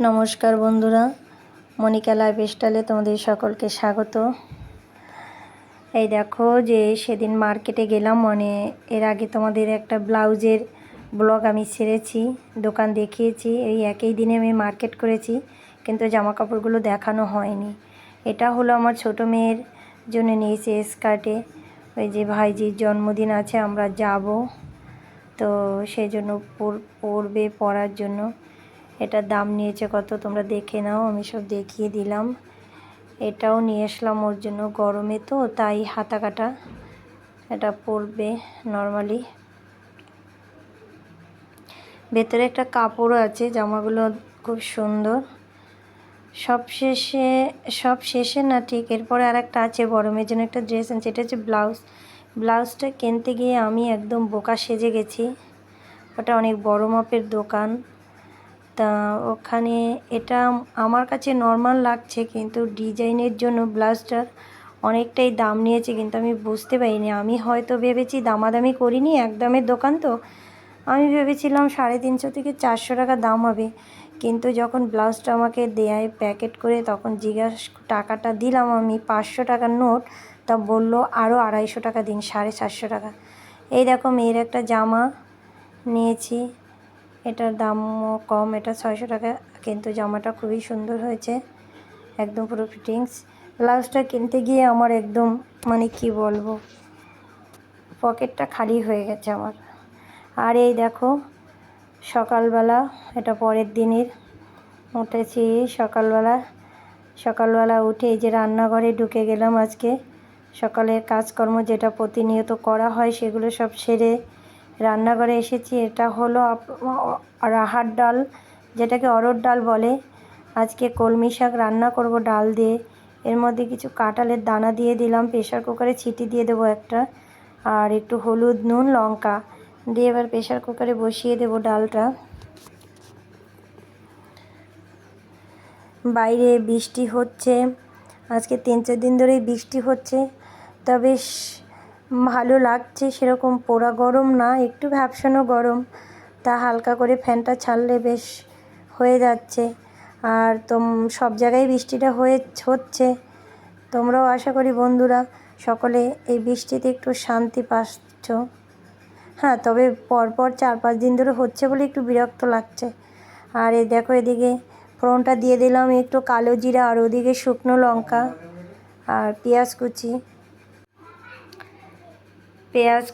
নমস্কার বন্ধুরা, মনিকা লাইফস্টাইলে তোমাদের সকলকে স্বাগত। এই দেখো যে সেদিন মার্কেটে গেলাম, এর আগে তোমাদের একটা ব্লাউজের ব্লগ আমি ছেড়েছি, দোকান দেখিয়েছি। এই একই দিনে আমি মার্কেট করেছি, কিন্তু জামা কাপড়গুলো দেখানো হয়নি। এটা হলো আমার ছোটো মেয়ের জন্য নিয়েছি স্কার্টে। ওই যে ভাইজির জন্মদিন আছে, আমরা যাব, তো সেই জন্য পরার জন্য। এটার দাম নিয়েছে কত তোমরা দেখে নাও, আমি সব দেখিয়ে দিলাম। এটাও নিয়ে আসলাম ওর জন্য, গরমে তো তাই হাতা কাটা, এটা পরবে নর্মালি। ভেতরে একটা কাপড়ও আছে, জামাগুলো খুব সুন্দর। সব শেষে না, ঠিক এরপরে আর একটা আছে, গরমের জন্য একটা ড্রেস আছে, এটা হচ্ছে ব্লাউজটা কিনতে গিয়ে আমি একদম বোকা সেজে গেছি। ওটা অনেক বড় মাপের দোকান, তা ওখানে এটা আমার কাছে নর্মাল লাগছে, কিন্তু ডিজাইনের জন্য ব্লাউজটার অনেকটাই দাম নিয়েছে, কিন্তু আমি বুঝতে পারিনি। আমি হয়তো ভেবেছি, দামাদামি করিনি, একদমের দোকান তো, আমি ভেবেছিলাম 350 থেকে 400 টাকা দাম হবে। কিন্তু যখন ব্লাউজটা আমাকে দেয় প্যাকেট করে, তখন টাকাটা দিলাম আমি 500 টাকার নোট, তা বললো আরও 250 টাকা দিন, 450 টাকা। এই দেখো মেয়ের একটা জামা নিয়েছি, এটার দামও কম, এটা 600 টাকা, কিন্তু জামাটা খুবই সুন্দর হয়েছে, একদম পুরো ফিটিংস। ব্লাউজটা কিনতে গিয়ে আমার একদম কি বলবো, পকেটটা খালি হয়ে গেছে আমার। আর এই দেখো সকালবেলা, এটা পরের দিনের, উঠেছি সকালবেলা উঠে এই যে রান্নাঘরে ঢুকে গেলাম। আজকে সকালের কাজকর্ম যেটা প্রতিনিয়ত করা হয় সেগুলো সব সেরে রান্নাঘরে এসেছি। এটা হলো রাহার ডাল, যেটাকে অরহর ডাল বলে। আজকে কলমি শাক রান্না করব ডাল দিয়ে। এর মধ্যে কিছু কাঁঠালের দানা দিয়ে দিলাম, প্রেশার কুকারে ছিটি দিয়ে দেবো একটা, আর একটু হলুদ, নুন, লঙ্কা দিয়ে এবার প্রেশার কুকারে বসিয়ে দেবো ডালটা। বাইরে বৃষ্টি হচ্ছে, আজকে 3-4 দিন ধরেই বৃষ্টি হচ্ছে, তা বেশ ভালো লাগছে। সেরকম পোড়া গরম না, একটু ভ্যাপসানো গরম, তা হালকা করে ফ্যানটা ছাড়লে বেশ হয়ে যাচ্ছে। আর সব জায়গায় বৃষ্টিটা হচ্ছে। তোমরাও আশা করি বন্ধুরা সকলে এই বৃষ্টিতে একটু শান্তি পাচ্ছ। হ্যাঁ, তবে পরপর 4-5 দিন ধরে হচ্ছে বলে একটু বিরক্ত লাগছে। আর এই দেখো এদিকে ফোড়নটা দিয়ে দিলাম, একটু কালো জিরা, আর ওদিকে শুকনো লঙ্কা আর পেঁয়াজ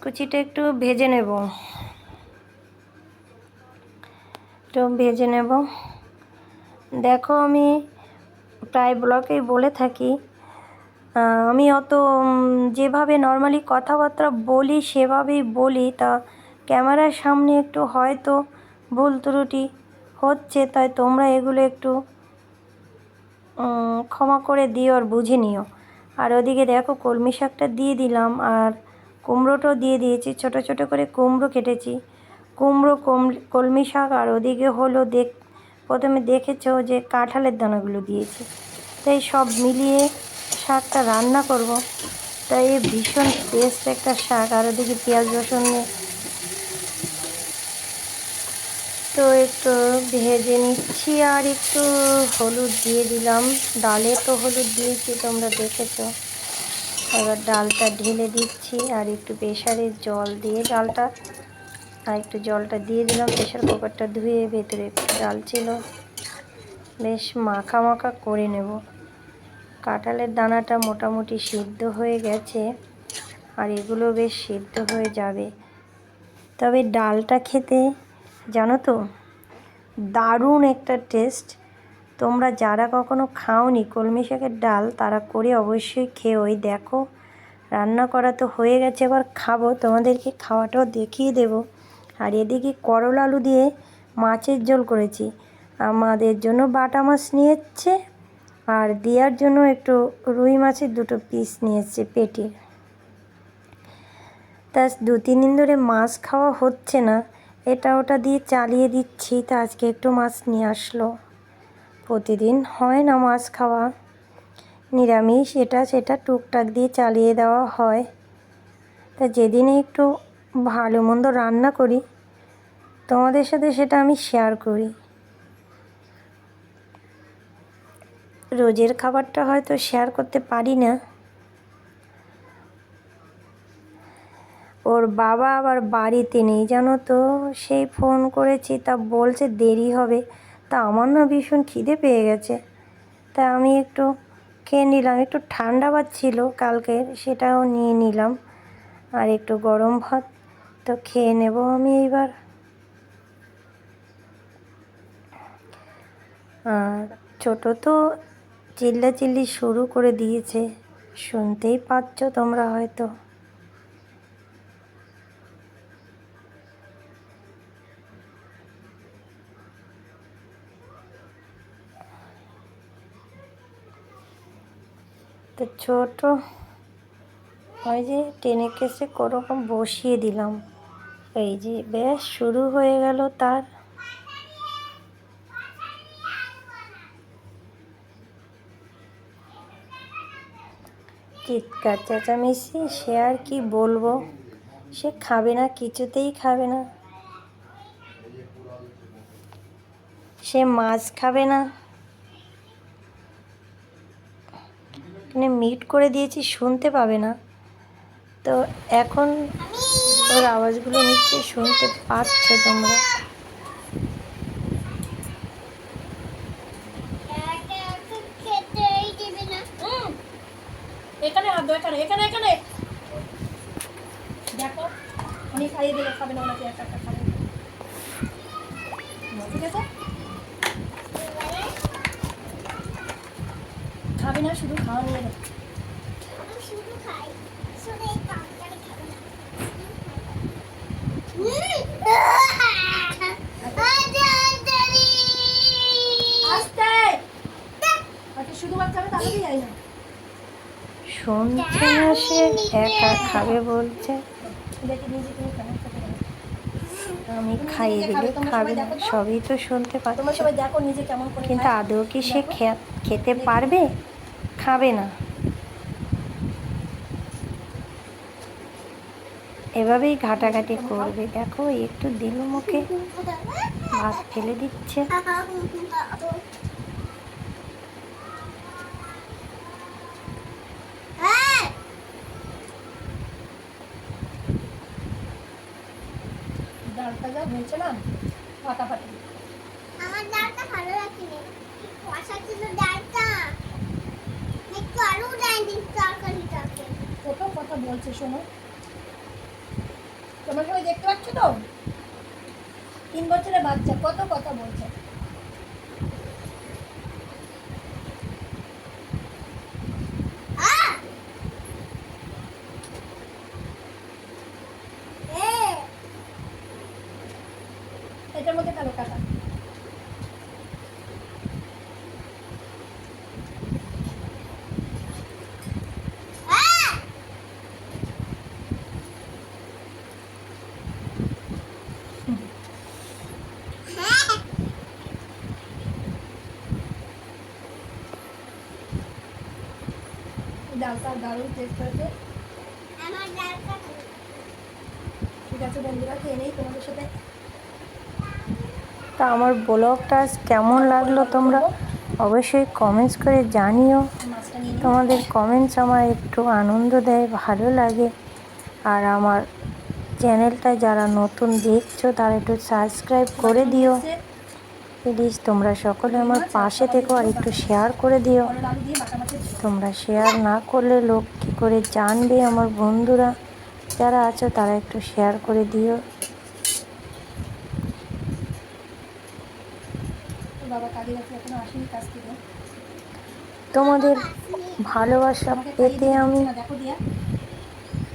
কুচিটা একটু ভেজে নেব। দেখো আমি প্রায় ব্লগেই বলে থাকি, আমি অত যেভাবে নর্মালি কথাবার্তা বলি সেভাবেই বলি, তা ক্যামেরার সামনে একটু হয়তো ভুল ত্রুটি হচ্ছে, তাই তোমরা এগুলো একটু ক্ষমা করে দিও আর বুঝে নিও। আর ওদিকে দেখো কলমি শাকটা দিয়ে দিলাম, আর কুমড়োটাও দিয়ে দিয়েছি, ছোট ছোট করে কুমড়ো কেটেছি। কলমি শাক, আর ওদিকে হলো প্রথমে দেখেছো যে কাঁঠালের দানাগুলো দিয়েছি, তাই সব মিলিয়ে শাকটা রান্না করব। তাই ভীষণ টেস্ট একটা শাক। আর ওদিকে পেঁয়াজ রসুন তো একটু ভেজে নিচ্ছি, আর একটু হলুদ দিয়ে দিলাম। ডালে তো হলুদ দিয়েছি, তোমরা দেখেছো। এবার ডালটা ঢেলে দিচ্ছি, আর একটু প্রেশারের জল দিয়ে জলটা দিয়ে দিলাম। প্রেশার কুকারটা ধুয়ে ভেতরে একটু ডাল ছিল, বেশ মাখা মাখা করে নেব। কাঁঠালের দানাটা মোটামুটি সিদ্ধ হয়ে গেছে, আর এগুলো বেশ সিদ্ধ হয়ে যাবে। তবে ডালটা খেতে জানো তো দারুণ একটা টেস্ট। তোমরা যারা কখনো খাওনি কলমি শাকের ডাল, তারা করে অবশ্যই খেও। ওই দেখো রান্না করা তো হয়ে গেছে, এবার খাবো, তোমাদেরকে খাওয়াটাও দেখিয়ে দেব। আর এদিকে করলা আলু দিয়ে মাছের ঝোল করেছি। আমাদের জন্য বাটা মাছ নিয়ে এসছে, আর দেওয়ার জন্য একটু রুই মাছের 2টো পিস নিয়ে এসছে পেটি। তা 2-3 দিন ধরে মাছ খাওয়া হচ্ছে না, এটা ওটা দিয়ে চালিয়ে দিচ্ছি, তা আজকে একটু মাছ নিয়ে আসলো। প্রতিদিন হয় না মাছ খাওয়া, নিরামিষ এটা সেটা টুকটাক দিয়ে চালিয়ে দেওয়া হয়। তা যেদিনে একটু ভালো মন্দ রান্না করি, তোমাদের সাথে সেটা আমি শেয়ার করি। রোজের খাবারটা হয়তো শেয়ার করতে পারি না। ওর বাবা আবার বাড়িতে নেই জানো তো, সেই ফোন করেছি তা বলছে দেরি হবে। তা আমার না ভীষণ খিদে পেয়ে গেছে, তা আমি একটু খেয়ে নিলাম। একটু ঠান্ডা ভাত ছিল কালকের, সেটাও নিয়ে নিলাম, আর একটু গরম ভাত। তো খেয়ে নেব আমি এইবার। আর ছোটো তো চিল্লাচিল্লি শুরু করে দিয়েছে, শুনতেই পাচ্ছ তোমরা হয়তো। তো ছোট ওই যে টেনে কেসে কোরকম বসিয়ে দিলাম, এই যে বেশ শুরু হয়ে গেল তার। চিৎকার চেঁচামেচি, সে আর কি বলবো। সে খাবে না, কিছুতেই খাবে না। সে মাছ খাবে না, এখানে মিট করে দিয়েছি, শুনতে পাবে না। তো এখন ওর আওয়াজগুলো নিশ্চয়ই শুনতে পাচ্ছ তোমরা। এখানে হাত দাও, এখানে এখানে এখানে দেখো, আমি খাইয়ে দিলে খাবে না, ওনাকে একা একা খাবে। ঠিক আছে, খাবে না, শুধু খাওয়া নিয়ে নেবে। শুধু খাই, শুধু এই কাঁকড়াটা খাবে না। আস্তে আচ্ছা, শুধু বাচ্চা হবে তাহলে যাই না। শুনছে না, সে একা খাবে বলছে। আমি খাইয়ে দিলে খাবে না, সবই তো শুনতে পাচ্ছ, কিন্তু আদৌ কি সে খেতে পারবে? খাবে না। এভাবেই ঘাটাঘাটি করবে। দেখো একটু দিল মুখে, ভাত ফেলে দিচ্ছে। ডালটা যা বলছিলাম ফাটাফাটি, আমার ডালটা ভালো লাগেনি, কষা ছিল ডালটা, একটু আলু দেয়নি তরকারিটাকে। কত কথা বলছে শোনো, তোমার সবাই দেখতে পাচ্ছ তো, 3 বছরের বাচ্চা কত কথা বলছে। এটার মধ্যে কালো টাকা ডালটা দারুণ টেস্ট হয়েছে। আমার ডালটা ঠিক আছে বন্ধুরা, খেয়ে নেই তোমাদের সাথে। তা আমার ব্লগটা আজ কেমন লাগলো তোমরা অবশ্যই কমেন্টস করে জানিও। মাছটা নিয়ে নিই। তোমাদের কমেন্টস আমার একটু আনন্দ দেয়, ভালো লাগে। আর আমার চ্যানেলটা যারা নতুন দেখছো তারা একটু সাবস্ক্রাইব করে দিও প্লিজ। তোমরা সকলে আমার পাশে থেকো, আর একটু শেয়ার করে দিও। পরের আলু দিয়ে বাটা মাছের ঝোল। তোমরা শেয়ার না করলে লোক কী করে জানবে? আমার বন্ধুরা যারা আছো তারা একটু শেয়ার করে দিও। বাবা কাজে গেছে, এখনো আসেনি কাজ থেকে। তোমাদের ভালোবাসা আমাকে খাইয়ে পেতে দিতে আমি দিচ্ছে না, দেখো দিয়া।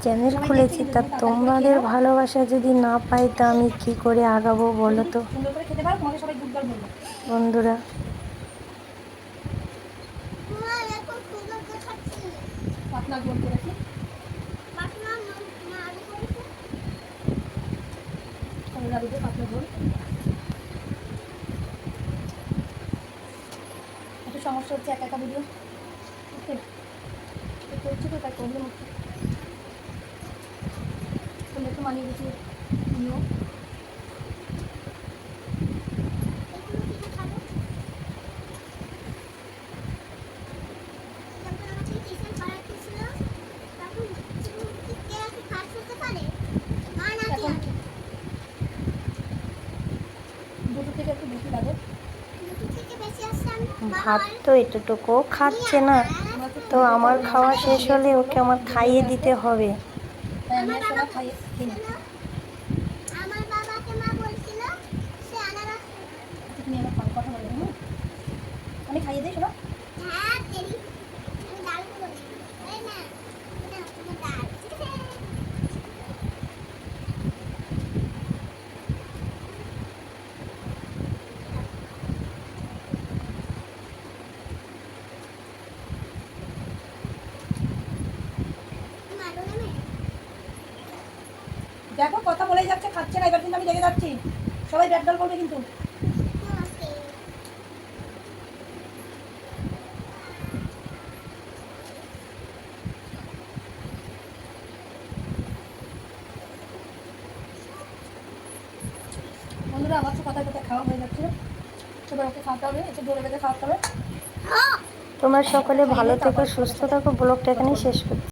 চ্যানেল খুলেছি, তা তোমাদের ভালোবাসা যদি না পাই তা আমি কি করে আগাবো বলো তো সুন্দর করে খেতে পারো, তোমাকে সবাই গুড গার্ল বলবো। বন্ধুরা। মা এখন সুন্দর করে খাচ্ছি, পাতলা গোল করেছি, পাতলা না আলু করেছে। পরের আলু দিয়ে পাতলা গোল। একটু সমস্যা হচ্ছে একা একা ভিডিও করছি তো, তাই প্রবলেম হচ্ছে। তোমরা একটু মানিয়ে গুছিয়ে নিও। ভাত তো এতটুকুও খাচ্ছে না, তো আমার খাওয়া শেষ হলে ওকে আমার খাইয়ে দিতে হবে। তাই আমি আর সোনা খাইয়ে দিই না। আমার বাবাকে মা বলছিল সে আনারস তুমি আমার কথা বলো, আমি খাইয়ে দিই শোনো। হ্যাঁ তেরি আমি ডাল করব এই না এটা তোমার ডাল মারো না মে দেখো কথা বলেই যাচ্ছে, খাচ্ছে না, এবার কিন্তু আমি রেগে যাচ্ছি। সবাই ব্যাট বল করবে কিন্তু। ওকে বন্ধুরা আমার তো কথা কথা খাওয়া হয়ে যাচ্ছে, এবার ওকে খাওয়াতে হবে, একটু জোরে বেঁধে খাওয়াতে হবে। তোমরা সকলে ভালো থেকো, সুস্থ থাকো। ব্লগটা এখানেই শেষ করছি।